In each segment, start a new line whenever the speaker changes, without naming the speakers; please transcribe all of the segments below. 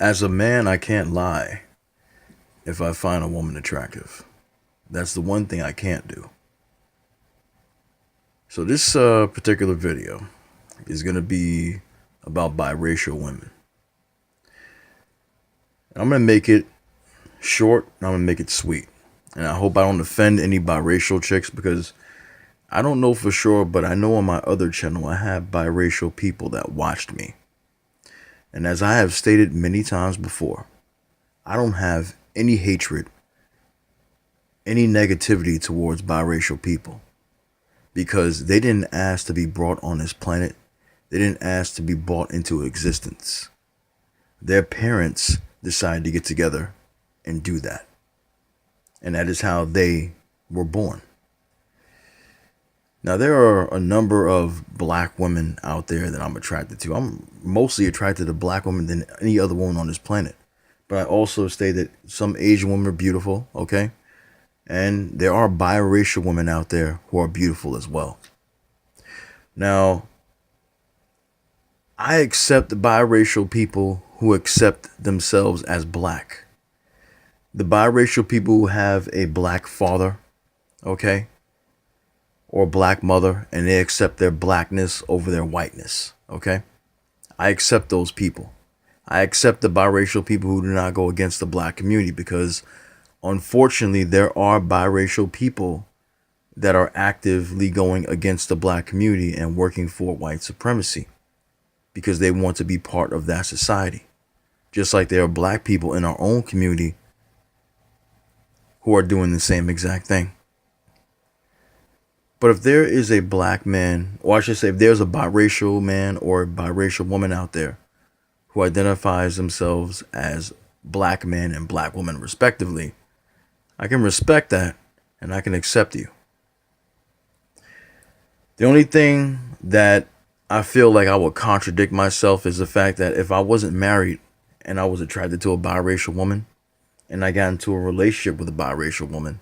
As a man, I can't lie if I find a woman attractive. That's the one thing I can't do. So this particular video is going to be about biracial women. And I'm going to make it short and I'm going to make it sweet. And I hope I don't offend any biracial chicks because I don't know for sure, but I know on my other channel I have biracial people that watched me. And as I have stated many times before, I don't have any hatred, any negativity towards biracial people because they didn't ask to be brought on this planet. They didn't ask to be brought into existence. Their parents decided to get together and do that. And that is how they were born. Now, there are a number of black women out there that I'm attracted to. I'm mostly attracted to black women than any other woman on this planet. But I also say that some Asian women are beautiful, okay? And there are biracial women out there who are beautiful as well. Now, I accept the biracial people who accept themselves as black. The biracial people who have a black father, okay? Or black mother, and they accept their blackness over their whiteness, okay? I accept those people. I accept the biracial people who do not go against the black community because unfortunately there are biracial people that are actively going against the black community and working for white supremacy because they want to be part of that society. Just like there are black people in our own community who are doing the same exact thing. But if there is a black man, or I should say if there's a biracial man or a biracial woman out there who identifies themselves as black men and black women respectively, I can respect that and I can accept you. The only thing that I feel like I would contradict myself is the fact that if I wasn't married and I was attracted to a biracial woman and I got into a relationship with a biracial woman,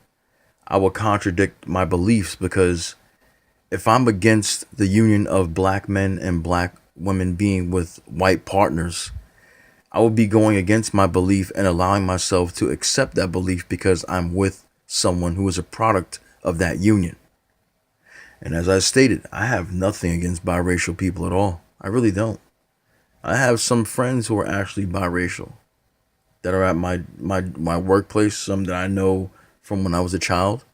I will contradict my beliefs because if I'm against the union of black men and black women being with white partners, I would be going against my belief and allowing myself to accept that belief because I'm with someone who is a product of that union. And as I stated, I have nothing against biracial people at all. I really don't. I have some friends who are actually biracial that are at my workplace, some that I know from when I was a child.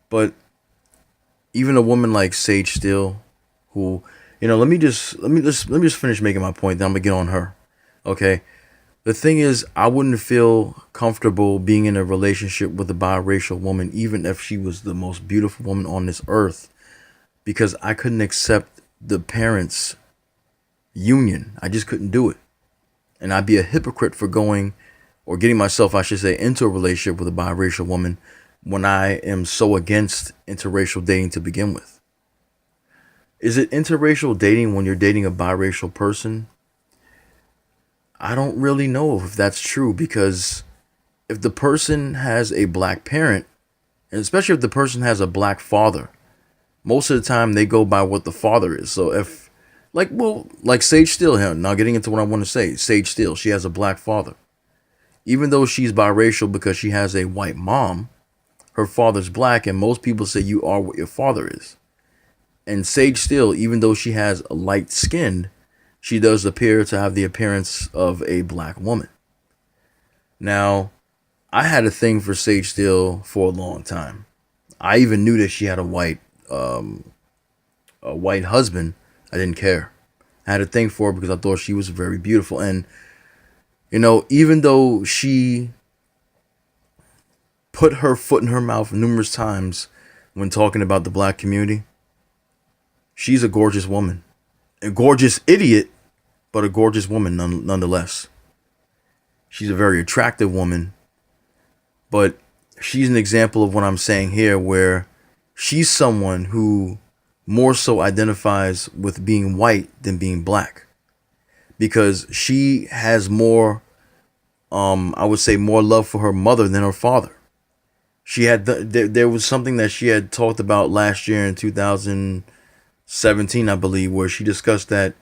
But even a woman like Sage Steele, who, let me just finish making my point, then I'm gonna get on her. Okay. The thing is, I wouldn't feel comfortable being in a relationship with a biracial woman, even if she was the most beautiful woman on this earth, because I couldn't accept the parents' union. I just couldn't do it. And I'd be a hypocrite for going, or getting myself, I should say, into a relationship with a biracial woman when I am so against interracial dating to begin with. Is it interracial dating when you're dating a biracial person? I don't really know if that's true because if the person has a black parent, and especially if the person has a black father, most of the time they go by what the father is. So if, like Sage Steele here, now getting into what I want to say, Sage Steele, she has a black father. Even though she's biracial because she has a white mom, her father's black, and most people say you are what your father is. And Sage Steele, even though she has a light skin, she does appear to have the appearance of a black woman. Now, I had a thing for Sage Steele for a long time. I even knew that she had a white husband. I didn't care. I had a thing for her because I thought she was very beautiful. And, even though she put her foot in her mouth numerous times when talking about the black community, she's a gorgeous woman. A gorgeous idiot, but a gorgeous woman nonetheless. She's a very attractive woman, but she's an example of what I'm saying here, where she's someone who more so identifies with being white than being black, because she has more, I would say, more love for her mother than her father. She had there was something that she had talked about last year in 2017, I believe, where she discussed that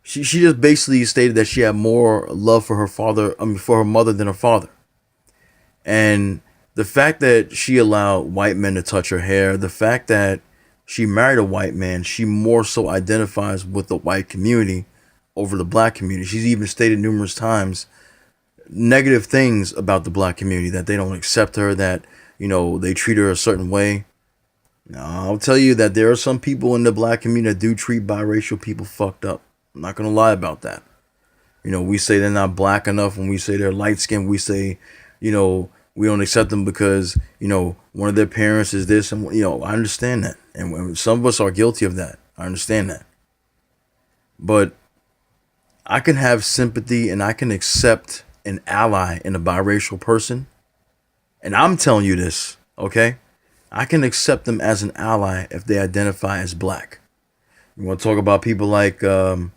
She just basically stated that she had more love for her father, I mean, for her mother than her father. And the fact that she allowed white men to touch her hair, the fact that she married a white man, she more so identifies with the white community over the black community. She's even stated numerous times negative things about the black community, that they don't accept her, that, they treat her a certain way. Now, I'll tell you that there are some people in the black community that do treat biracial people fucked up. I'm not going to lie about that. We say they're not black enough. When we say they're light skinned, we say, we don't accept them because, one of their parents is this. And, I understand that. And some of us are guilty of that. I understand that. But I can have sympathy and I can accept an ally in a biracial person. And I'm telling you this, okay? I can accept them as an ally if they identify as black. You want to talk about people like Colin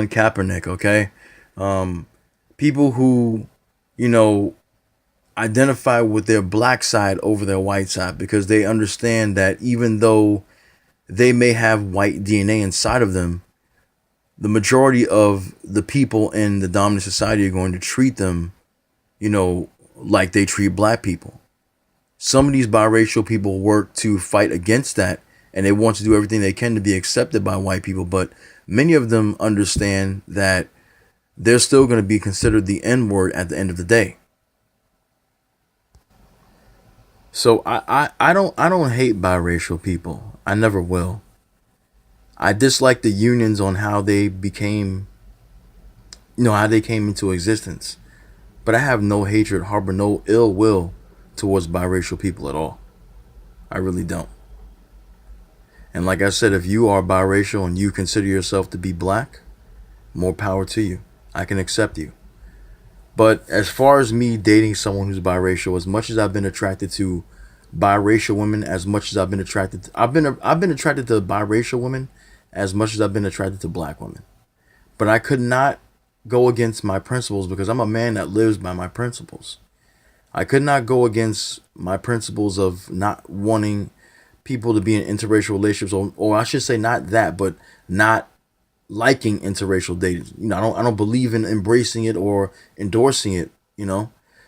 Kaepernick, okay? People who, identify with their black side over their white side, because they understand that even though they may have white DNA inside of them, the majority of the people in the dominant society are going to treat them, like they treat black people. Some of these biracial people work to fight against that, and they want to do everything they can to be accepted by white people. But many of them understand that they're still going to be considered the N-word at the end of the day. So I don't hate biracial people. I never will. I dislike the unions on how they became, how they came into existence. But I have no hatred, harbor no ill will towards biracial people at all. I really don't. And like I said, if you are biracial and you consider yourself to be black, more power to you. I can accept you. But as far as me dating someone who's biracial, as much as I've been attracted to biracial women, as much as I've been attracted to, I've been attracted to biracial women as much as I've been attracted to black women. But I could not go against my principles because I'm a man that lives by my principles. I could not go against my principles of not wanting people to be in interracial relationships, or I should say not that, but not liking interracial dating. I don't believe in embracing it or endorsing it.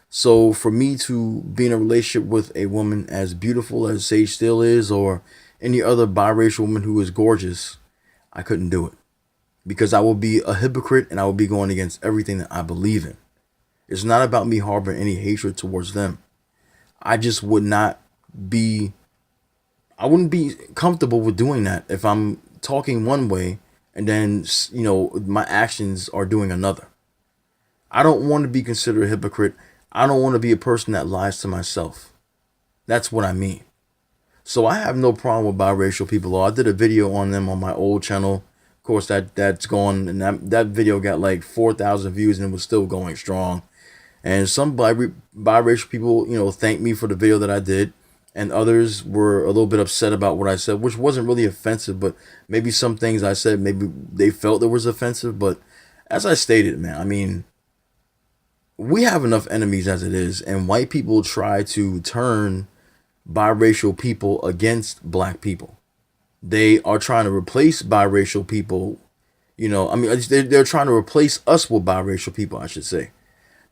So for me to be in a relationship with a woman as beautiful as Sage Steele is, or any other biracial woman who is gorgeous, I couldn't do it. Because I will be a hypocrite and I will be going against everything that I believe in. It's not about me harboring any hatred towards them. I just wouldn't be comfortable with doing that if I'm talking one way and then, my actions are doing another. I don't want to be considered a hypocrite. I don't want to be a person that lies to myself. That's what I mean. So I have no problem with biracial people. I did a video on them on my old channel. Of course, that's gone, and that video got like 4,000 views and it was still going strong. And some biracial people, thanked me for the video that I did. And others were a little bit upset about what I said, which wasn't really offensive, but maybe some things I said, maybe they felt it was offensive. But as I stated, man, I mean, we have enough enemies as it is. And white people try to turn biracial people against black people. They are trying to replace biracial people. They're trying to replace us with biracial people, I should say.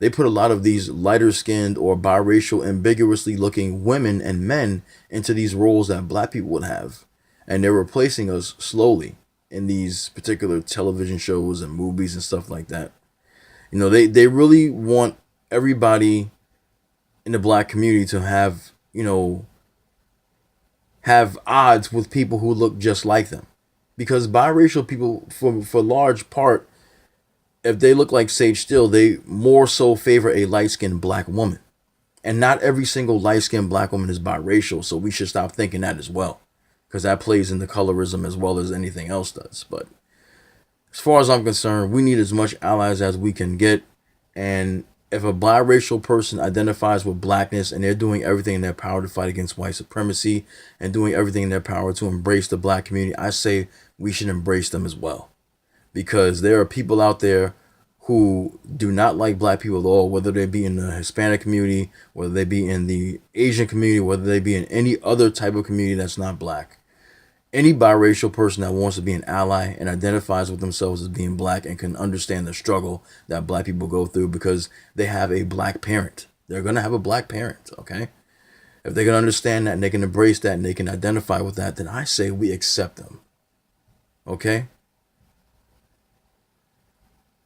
They put a lot of these lighter skinned or biracial, ambiguously looking women and men into these roles that black people would have. And they're replacing us slowly in these particular television shows and movies and stuff like that. They really want everybody in the black community to have odds with people who look just like them. Because biracial people, for large part, if they look like Sage Steele, they more so favor a light-skinned black woman. And not every single light-skinned black woman is biracial, so we should stop thinking that as well. Because that plays into colorism as well as anything else does. But as far as I'm concerned, we need as much allies as we can get. And if a biracial person identifies with blackness and they're doing everything in their power to fight against white supremacy and doing everything in their power to embrace the black community, I say we should embrace them as well. Because there are people out there who do not like black people at all, whether they be in the Hispanic community, whether they be in the Asian community, whether they be in any other type of community that's not black. Any biracial person that wants to be an ally and identifies with themselves as being black and can understand the struggle that black people go through because they have a black parent. They're going to have a black parent, okay? If they can understand that and they can embrace that and they can identify with that, then I say we accept them, okay?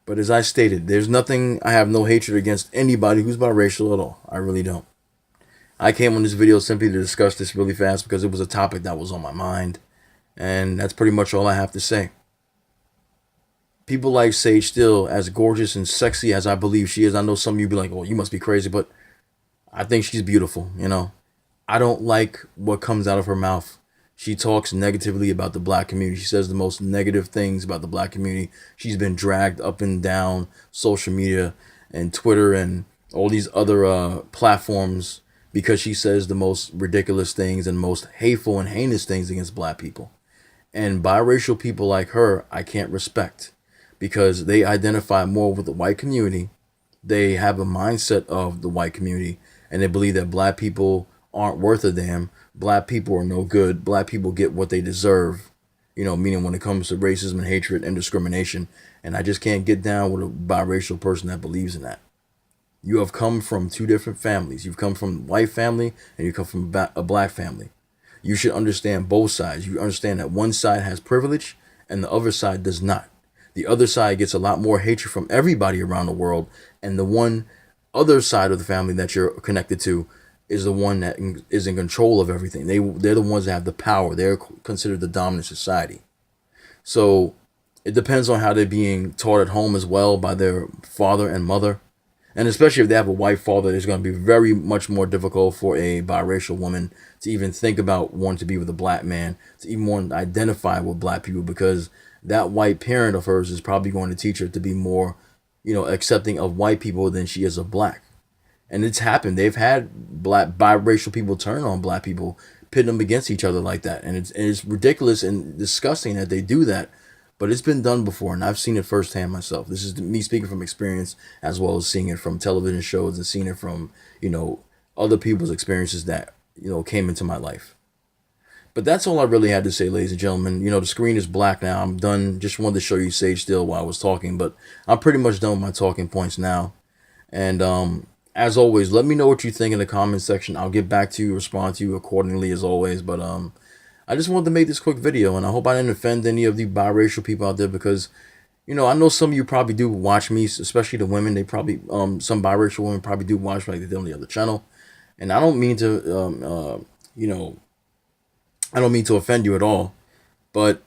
But as I stated, there's nothing, I have no hatred against anybody who's biracial at all. I really don't. I came on this video simply to discuss this really fast because it was a topic that was on my mind. And that's pretty much all I have to say. People like Sage Steele, as gorgeous and sexy as I believe she is, I know some of you be like, oh, you must be crazy, but I think she's beautiful, you know. I don't like what comes out of her mouth. She talks negatively about the black community. She says the most negative things about the black community. She's been dragged up and down social media and Twitter and all these other platforms because she says the most ridiculous things and most hateful and heinous things against black people. And biracial people like her, I can't respect because they identify more with the white community. They have a mindset of the white community and they believe that black people aren't worth a damn. Black people are no good. Black people get what they deserve, you know, meaning when it comes to racism and hatred and discrimination. And I just can't get down with a biracial person that believes in that. You have come from two different families. You've come from a white family and you come from a black family. You should understand both sides. You understand that one side has privilege and the other side does not. The other side gets a lot more hatred from everybody around the world. And the one other side of the family that you're connected to is the one that is in control of everything. They're the ones that have the power. They're considered the dominant society. So it depends on how they're being taught at home as well by their father and mother. And especially if they have a white father, it's going to be very much more difficult for a biracial woman to even think about wanting to be with a black man, to even want to identify with black people, because that white parent of hers is probably going to teach her to be more, you know, accepting of white people than she is of black. And it's happened. They've had black biracial people turn on black people, pit them against each other like that. And it's ridiculous and disgusting that they do that. But it's been done before, and I've seen it firsthand myself. This is me speaking from experience, as well as seeing it from television shows and seeing it from, you know, other people's experiences that, you know, came into my life. But that's all I really had to say, ladies and gentlemen. You know, the screen is black now. I'm done. Just wanted to show you Sage Steele while I was talking, but I'm pretty much done with my talking points now. And as always, let me know what you think in the comment section. I'll get back to you, respond to you accordingly as always. But I just wanted to make this quick video, and I hope I didn't offend any of the biracial people out there because, you know, I know some of you probably do watch me, especially the women. They probably, some biracial women probably do watch like they did on the other channel. And I don't mean to, you know, I don't mean to offend you at all. But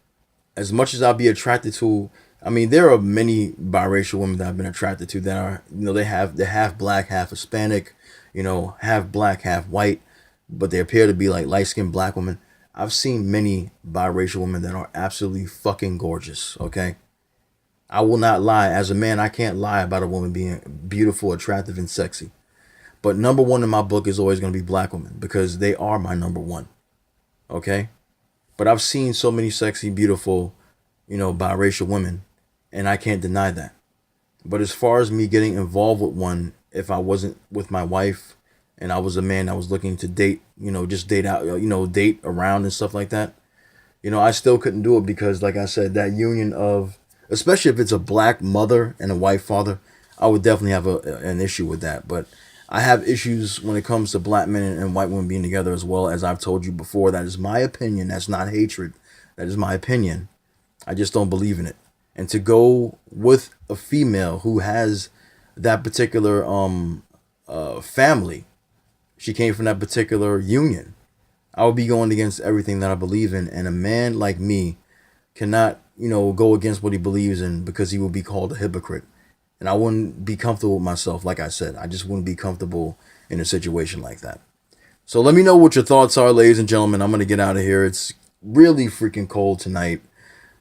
as much as I'll be attracted to, I mean, there are many biracial women that I've been attracted to that are, you know, they're half black, half Hispanic, you know, half black, half white, but they appear to be like light-skinned black women. I've seen many biracial women that are absolutely fucking gorgeous, okay? I will not lie. As a man, I can't lie about a woman being beautiful, attractive, and sexy. But number one in my book is always going to be black women because they are my number one, okay? But I've seen so many sexy, beautiful, you know, biracial women, and I can't deny that. But as far as me getting involved with one, if I wasn't with my wife, and I was a man that was looking to date, you know, just date out, you know, date around and stuff like that, you know, I still couldn't do it because, like I said, that union of, especially if it's a black mother and a white father, I would definitely have an issue with that. But I have issues when it comes to black men and white women being together as well. As I've told you before, that is my opinion. That's not hatred. That is my opinion. I just don't believe in it. And to go with a female who has that particular family, she came from that particular union, I would be going against everything that I believe in. And a man like me cannot, you know, go against what he believes in because he will be called a hypocrite. And I wouldn't be comfortable with myself. Like I said, I just wouldn't be comfortable in a situation like that. So let me know what your thoughts are, ladies and gentlemen. I'm going to get out of here. It's really freaking cold tonight.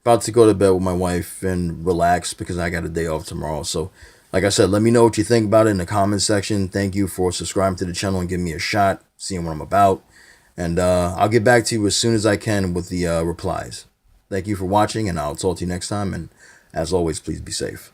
About to go to bed with my wife and relax because I got a day off tomorrow. So like I said, let me know what you think about it in the comment section. Thank you for subscribing to the channel and giving me a shot, seeing what I'm about. And I'll get back to you as soon as I can with the replies. Thank you for watching, and I'll talk to you next time. And as always, please be safe.